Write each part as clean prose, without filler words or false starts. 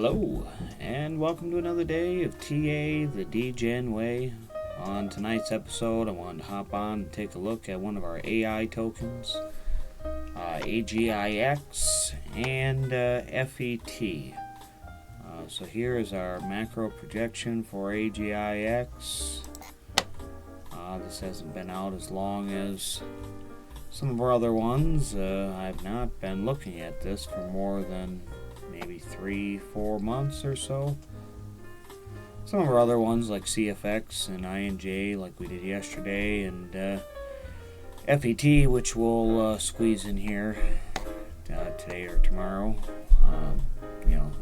Hello, and welcome to another day of TA the Degen way. On tonight's episode, I wanted to hop on and take a look at one of our AI tokens, AGIX and FET. So here is our macro projection for AGIX. This hasn't been out as long as some of our other ones. I've not been looking at this for more than maybe 3-4 months or so. Some of our other ones like CFX and INJ like we did yesterday, and FET, which we'll squeeze in here today or tomorrow.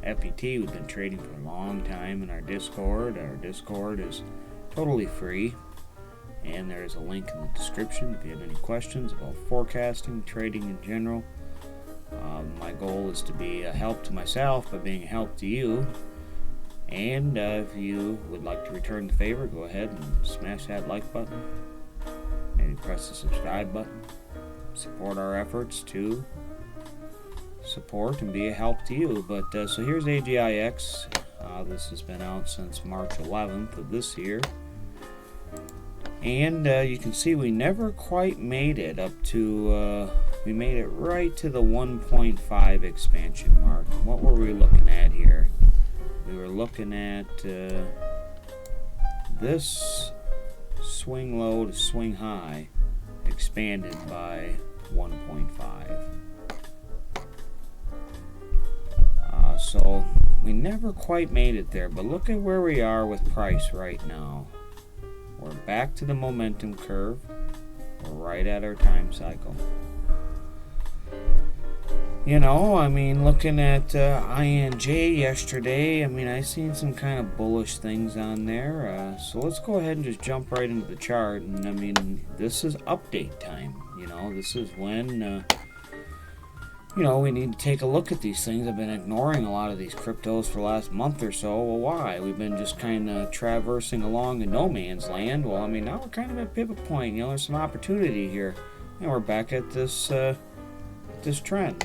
FET we've been trading for a long time in our Discord. Our Discord is totally free, and there's a link in the description if you have any questions about forecasting, trading in general. My goal is to be a help to myself by being a help to you. And if you would like to return the favor, go ahead and smash that like button. Maybe press the subscribe button. Support our efforts to support and be a help to you. But so here's AGIX. This has been out since March 11th of this year. And you can see we never quite made it up to... we made it right to the 1.5 expansion mark. What were we looking at here? We were looking at this swing low to swing high expanded by 1.5. So we never quite made it there, but look at where we are with price right now. We're back to the momentum curve. We're right at our time cycle. Looking at INJ yesterday, I seen some kind of bullish things on there. So let's go ahead and just jump right into the chart. And this is update time. This is when, we need to take a look at these things. I've been ignoring a lot of these cryptos for the last month or so. Well, why? We've been just kind of traversing along in no man's land. Well, now we're kind of at a pivot point. There's some opportunity here. And we're back at this trend.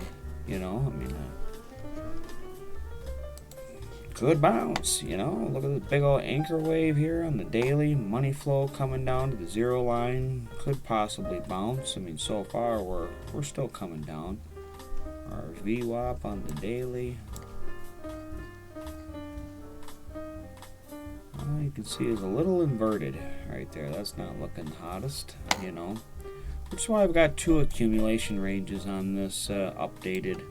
Good bounce, look at this big old anchor wave here on the daily. Money flow coming down to the zero line. Could possibly bounce. So far we're still coming down. Our VWAP on the daily. You can see it's a little inverted right there. That's not looking the hottest, Which is why I've got two accumulation ranges on this updated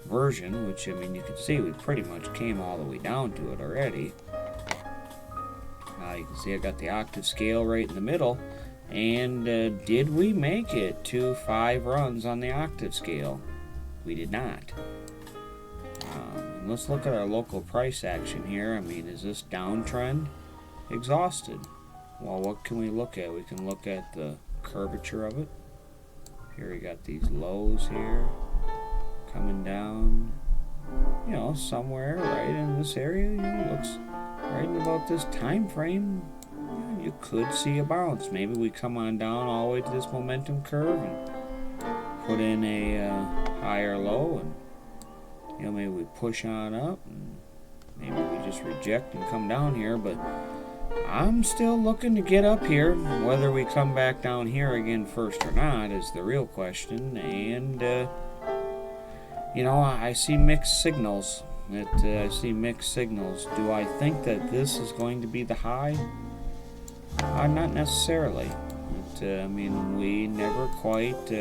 version, which, you can see we pretty much came all the way down to it already. You can see I got the octave scale right in the middle, and did we make it to 5 runs on the octave scale? We did not. Let's look at our local price action here. Is this downtrend exhausted? Well, what can we look at? We can look at the curvature of it. Here we got these lows here coming down, somewhere right in this area. Looks right in about this time frame. You could see a bounce. Maybe we come on down all the way to this momentum curve and put in a higher low, and maybe we push on up, and maybe we just reject and come down here. But I'm still looking to get up here. Whether we come back down here again first or not is the real question. And I see mixed signals. Do I think that this is going to be the high? Not necessarily. We never quite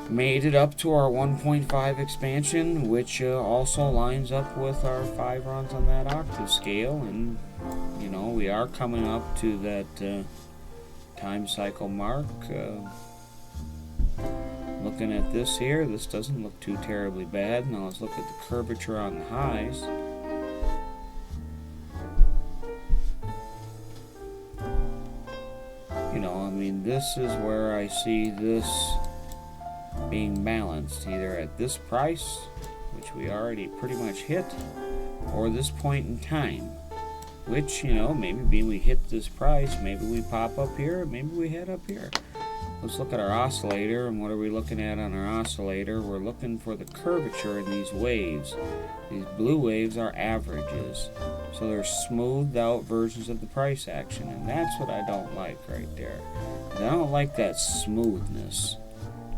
made it up to our 1.5 expansion, which also lines up with our 5 runs on that octave scale. And we are coming up to that time cycle mark. Looking at this here, this doesn't look too terribly bad. Now let's look at the curvature on the highs. This is where I see this being balanced, either at this price, which we already pretty much hit, or this point in time, which, maybe we hit this price, maybe we pop up here, maybe we head up here. let's look at our oscillator. And what are we looking at on our oscillator? We're looking for the curvature in these waves. These blue waves are averages, so they're smoothed out versions of the price action, and that's what I don't like right there. And I don't like that smoothness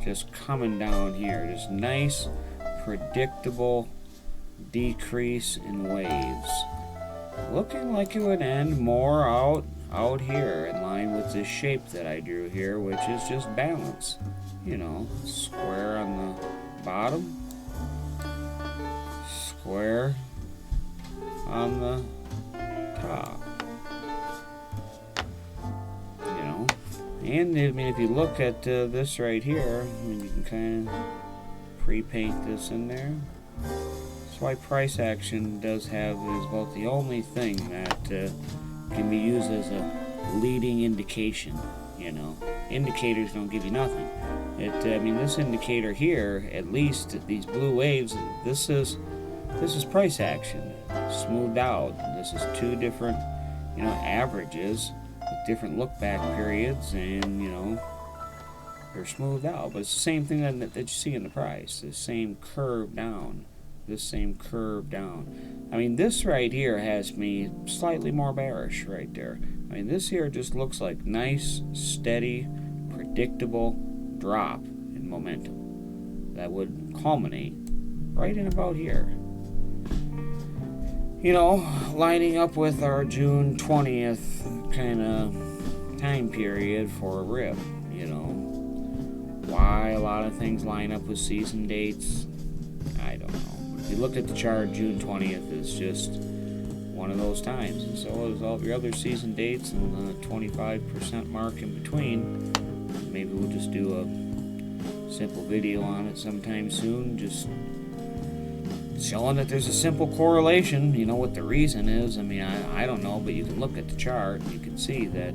just coming down here. Just nice, predictable decrease in waves. Looking like it would end more out here in line with this shape that I drew here, which is just balance. You know, square on the bottom, square on the top. You know, and I mean, if you look at this right here, I mean, you can kind of pre-paint this in there. That's why price action does have is about the only thing that can be used as a leading indication. You know, indicators don't give you nothing. I mean, this indicator here, at least these blue waves, this is price action, smoothed out. This is two different, you know, averages with different look-back periods, and you know, they're smoothed out. But it's the same thing that you see in the price. The same curve down. This same curve down. I mean, this right here has me slightly more bearish right there. I mean, this here just looks like nice, steady, predictable drop in momentum that would culminate right in about here. You know, lining up with our June 20th kind of time period for a rip. You know, why a lot of things line up with season dates, I don't know. If you look at the chart, June 20th is just one of those times, and so is all of your other season dates and the 25% mark in between. Maybe we'll just do a simple video on it sometime soon, just showing that there's a simple correlation, you know, what the reason is. I mean, I don't know, but you can look at the chart and you can see that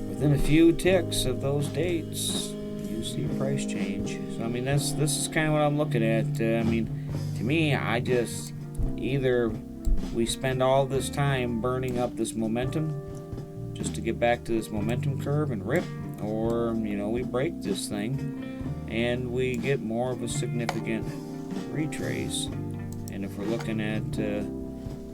within a few ticks of those dates, you see price change. So I mean, this is kind of what I'm looking at. I mean, to me, I just either we spend all this time burning up this momentum just to get back to this momentum curve and rip, or you know, we break this thing and we get more of a significant retrace. And if we're looking at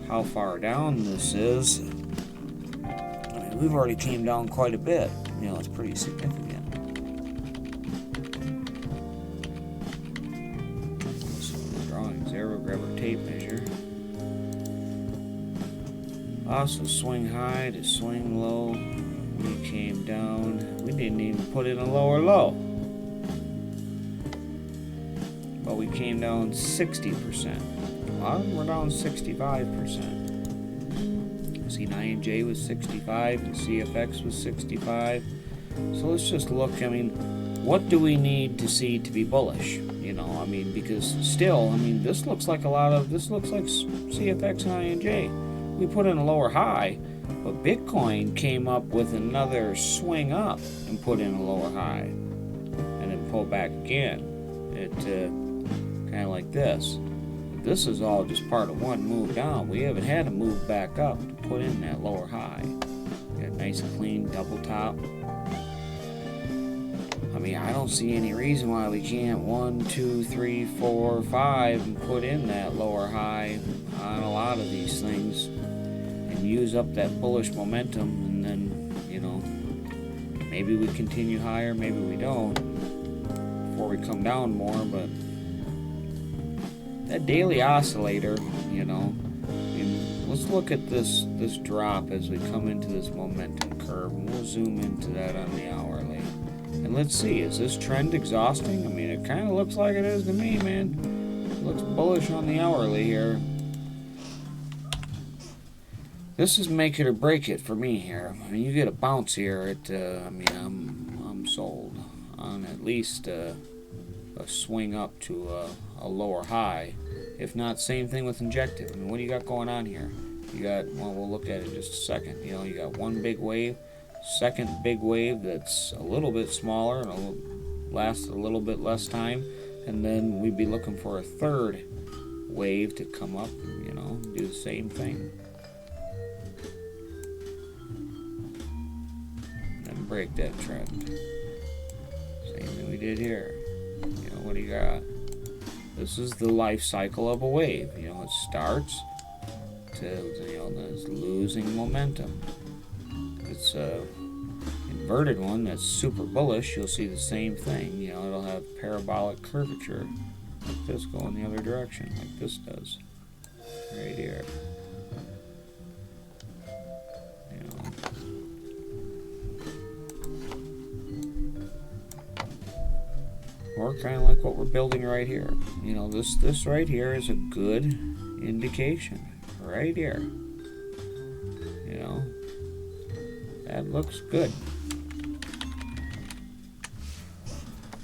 how far down this is, I mean, we've already came down quite a bit. You know, it's pretty significant. Zero, grab our tape measure. Also swing high to swing low. We came down. We didn't even put in a lower low. But we came down 60%. Well, we're down 65%. C9J was 65, and CFX was 65. So let's just look. I mean, what do we need to see to be bullish? You know, I mean, because still, I mean, this looks like CFX and INJ. We put in a lower high, but Bitcoin came up with another swing up and put in a lower high, and then pull back again. It kind of like this. This is all just part of one move down. We haven't had to move back up to put in that lower high. Got a nice clean double top. I mean, I don't see any reason why we can't 1, 2, 3, 4, 5 and put in that lower high on a lot of these things and use up that bullish momentum, and then, you know, maybe we continue higher, maybe we don't before we come down more. But that daily oscillator, you know, let's look at this drop as we come into this momentum curve, and we'll zoom into that on the hourly. And let's see, is this trend exhausting? I mean, it kind of looks like it is to me, man. It looks bullish on the hourly here. This is make it or break it for me here. I mean, you get a bounce here. I mean, I'm sold on at least a swing up to a lower high. If not, same thing with injective. I mean, what do you got going on here? You got, well, we'll look at it in just a second. You know, you got one big wave. Second big wave that's a little bit smaller and lasts a little bit less time, and then we'd be looking for a third wave to come up and, you know, do the same thing. Then break break that trend. Same thing we did here. You know, what do you got? This is the life cycle of a wave. You know, it starts to, you know, it's losing momentum. It's a inverted one that's super bullish. You'll see the same thing. You know, it'll have parabolic curvature like this going the other direction, like this does right here. You know, or kind of like what we're building right here. You know, this right here is a good indication right here. You know, that looks good.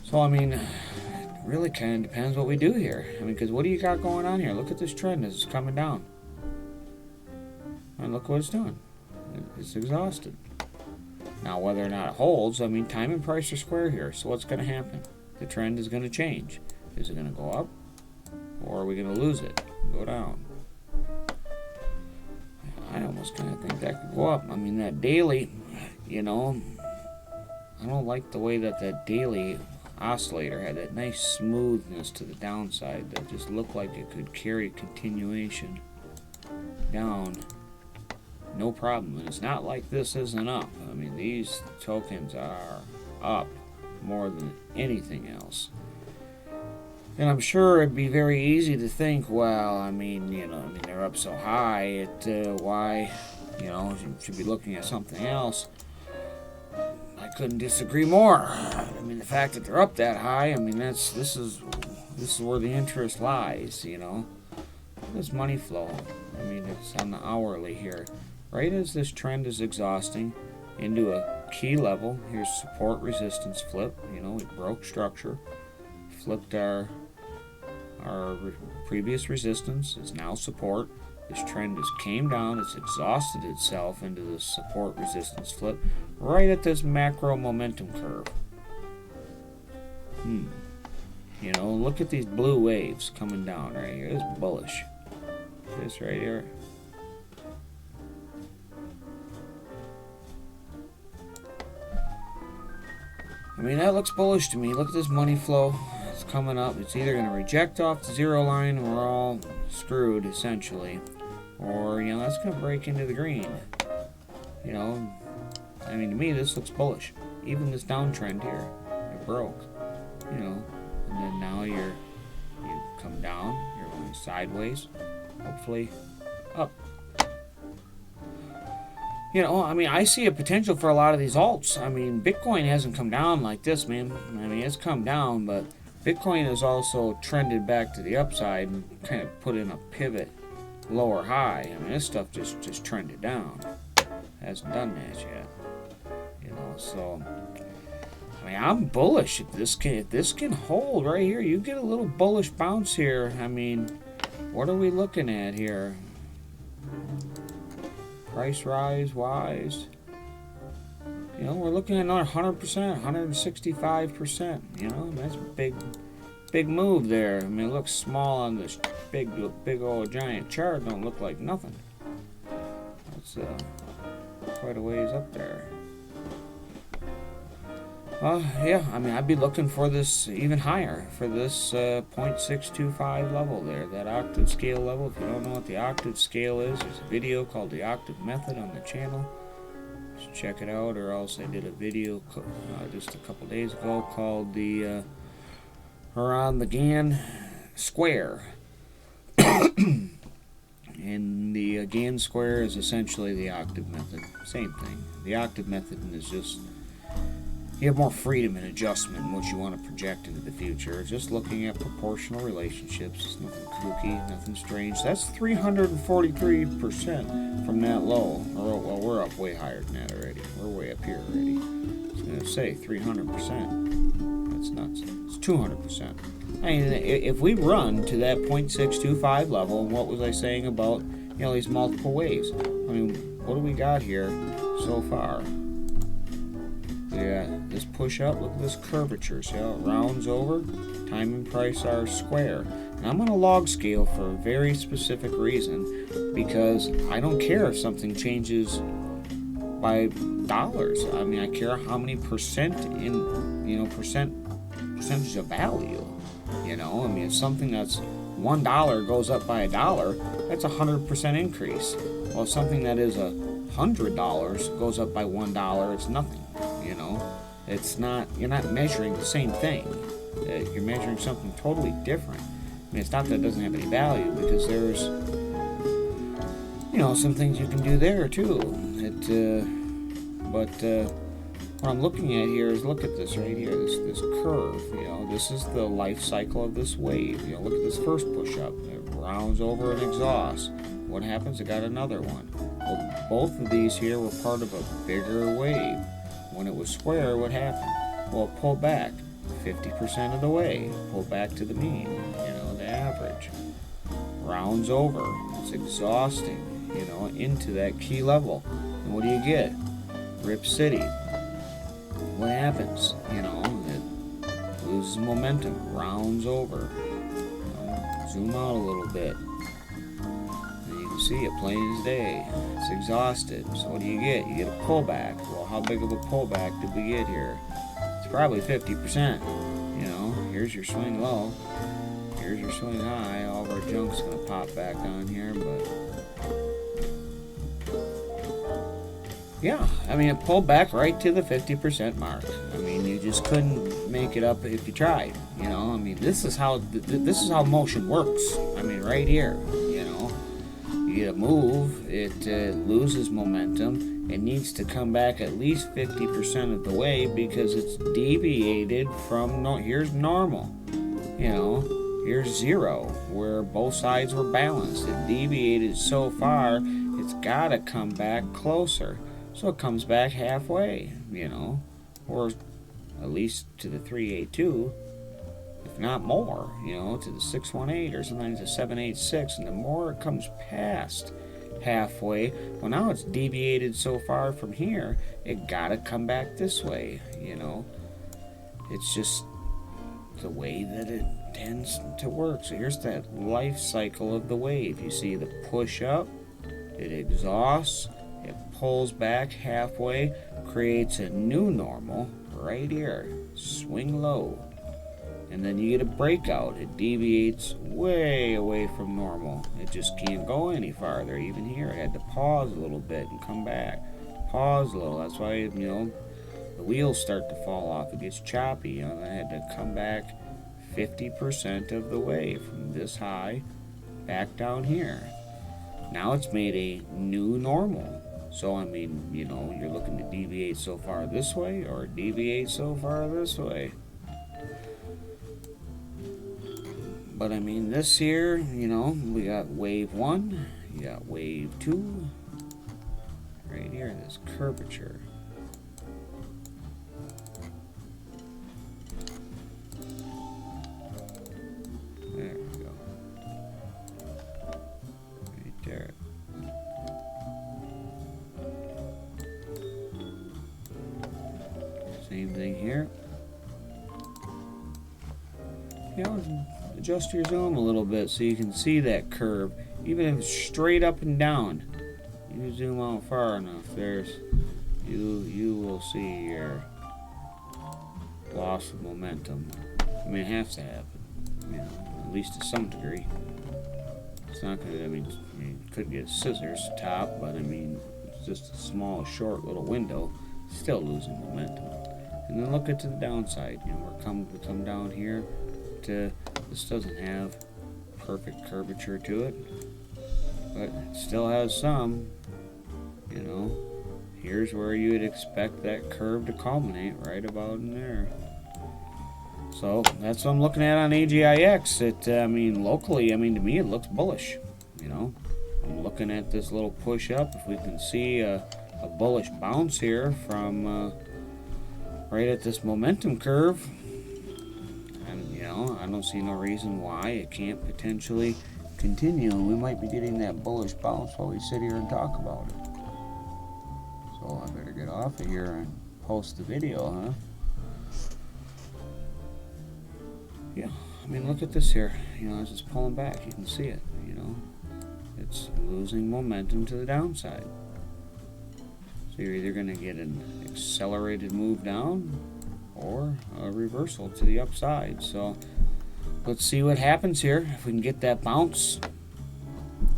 So I mean, it really kind of depends what we do here. I mean, because what do you got going on here? Look at this trend as it's coming down, and look what it's doing. It's exhausted. Now, whether or not it holds, I mean, time and price are square here. So what's going to happen? The trend is going to change. Is it going to go up, or are we going to lose it, go down? I almost kind of think that could go up. I mean, that daily, you know, I don't like the way that that daily oscillator had that nice smoothness to the downside that just looked like it could carry continuation down, no problem. And it's not like this isn't up. I mean, these tokens are up more than anything else. And I'm sure it'd be very easy to think, well, I mean, you know, I mean, they're up so high, why, you know, you should be looking at something else. I couldn't disagree more. I mean, the fact that they're up that high, I mean, this is where the interest lies, you know. This money flow, I mean, it's on the hourly here. Right as this trend is exhausting into a key level, here's support resistance flip. You know, we broke structure, flipped our previous resistance, is now support. This trend has came down, it's exhausted itself into the support resistance flip right at this macro momentum curve. You know, look at these blue waves coming down right here. It's bullish. This right here. I mean, that looks bullish to me. Look at this money flow. It's coming up. It's either going to reject off the zero line and we're all screwed, essentially. Or, you know, that's going to break into the green. You know, I mean, to me, this looks bullish. Even this downtrend here, it broke. You know, and then now you come down. You're going sideways. Hopefully up. You know, I mean, I see a potential for a lot of these alts. I mean, Bitcoin hasn't come down like this, man. I mean, it's come down, but Bitcoin has also trended back to the upside and kind of put in a pivot lower high. I mean, this stuff just trended down. Hasn't done that yet. You know, so I mean, I'm bullish. If this can hold right here, you get a little bullish bounce here. I mean, what are we looking at here? Price rise wise, you know, we're looking at another 100%, 165%. You know, that's a big move there. I mean, it looks small on this big old giant chart. Don't look like nothing. That's quite a ways up there. Yeah, I mean, I'd be looking for this even higher, for this 0.625 level there, that octave scale level. If you don't know what the octave scale is, there's a video called The Octave Method on the channel. Just check it out, or else I did a video just a couple days ago called around the Gann square. And the Gann square is essentially the octave method. Same thing. The octave method is just, you have more freedom and adjustment in what you want to project into the future. Just looking at proportional relationships. It's nothing kooky, nothing strange. That's 343% from that low. Well, we're up way higher than that already. We're way up here already. I was going to say 300%. That's nuts. It's 200%. I mean, if we run to that 0.625 level, and what was I saying about, you know, these multiple waves? I mean, what do we got here so far? Yeah, this push up, look at this curvature. See how it rounds over? Time and price are square. And I'm on a log scale for a very specific reason, because I don't care if something changes by dollars. I mean, I care how many percent in, percentage of value. I mean, if something that's $1 goes up by $1, that's 100% increase. Well, if something that is $100 goes up by $1, it's nothing. It's not. You're not measuring the same thing. You're measuring something totally different. I mean, it's not that it doesn't have any value, because there's, some things you can do there too. But what I'm looking at here is, look at this right here, this curve. This is the life cycle of this wave. Look at this first push-up. It rounds over and exhausts. What happens? It got another one. Well, both of these here were part of a bigger wave. When it was square, what happened? Well, it pulled back 50% of the way. Pulled back to the mean, the average. Rounds over. It's exhausting, into that key level. And what do you get? Rip City. What happens? It loses momentum. Rounds over. Zoom out a little bit. See it plain as day. It's exhausted. So what do? You get a pullback. Well, how big of a pullback did we get here? It's probably 50%. Here's your swing low. Here's your swing high. All of our junk's going to pop back on here, but yeah, I mean, it pulled back right to the 50% mark. I mean, you just couldn't make it up if you tried. I mean, this is how motion works. I mean, right here. You get a move, it loses momentum. It needs to come back at least 50% of the way, because it's deviated from, here's normal. Here's zero, where both sides were balanced. It deviated so far, it's got to come back closer. So it comes back halfway, or at least to the 382. If not more, to the 618 or sometimes the 786, and the more it comes past halfway, well, now it's deviated so far from here, it gotta come back this way. It's just the way that it tends to work. So here's that life cycle of the wave. You see the push up, it exhausts, it pulls back halfway, creates a new normal right here, swing low. And then you get a breakout. It deviates way away from normal. It just can't go any farther. Even here, it had to pause a little bit and come back. Pause a little. That's why, the wheels start to fall off. It gets choppy. I had to come back 50% of the way from this high back down here. Now it's made a new normal. So, I mean, you're looking to deviate so far this way or deviate so far this way. But I mean, this here, we got wave 1, you got wave 2, right here, this curvature. There we go. Right there. Same thing here. Adjust your zoom a little bit so you can see that curve, even if it's straight up and down. You zoom out far enough, you will see your loss of momentum. I mean, it has to happen, at least to some degree. It's not gonna. You could get scissors top, but I mean, it's just a small, short little window, still losing momentum. And then look at the downside. We come down here. This doesn't have perfect curvature to it, but it still has some. Here's where you would expect that curve to culminate, right about in there. So that's what I'm looking at on AGIX. Locally, to me it looks bullish. I'm looking at this little push up. If we can see a bullish bounce here from right at this momentum curve, I don't see no reason why it can't potentially continue. We might be getting that bullish bounce while we sit here and talk about it. So I better get off of here and post the video, huh? Yeah, look at this here. As it's pulling back, you can see it, It's losing momentum to the downside. So you're either going to get an accelerated move down or a reversal to the upside. So let's see what happens here. If we can get that bounce,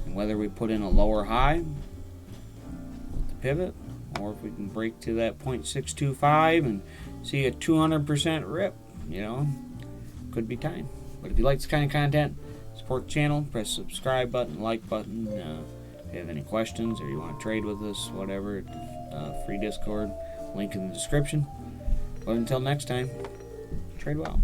and whether we put in a lower high with the pivot, or if we can break to that 0.625 and see a 200% rip, you know, could be time. But if you like this kind of content, support the channel, press the subscribe button, like button. If you have any questions or you want to trade with us, whatever, free Discord, link in the description. But until next time, trade well.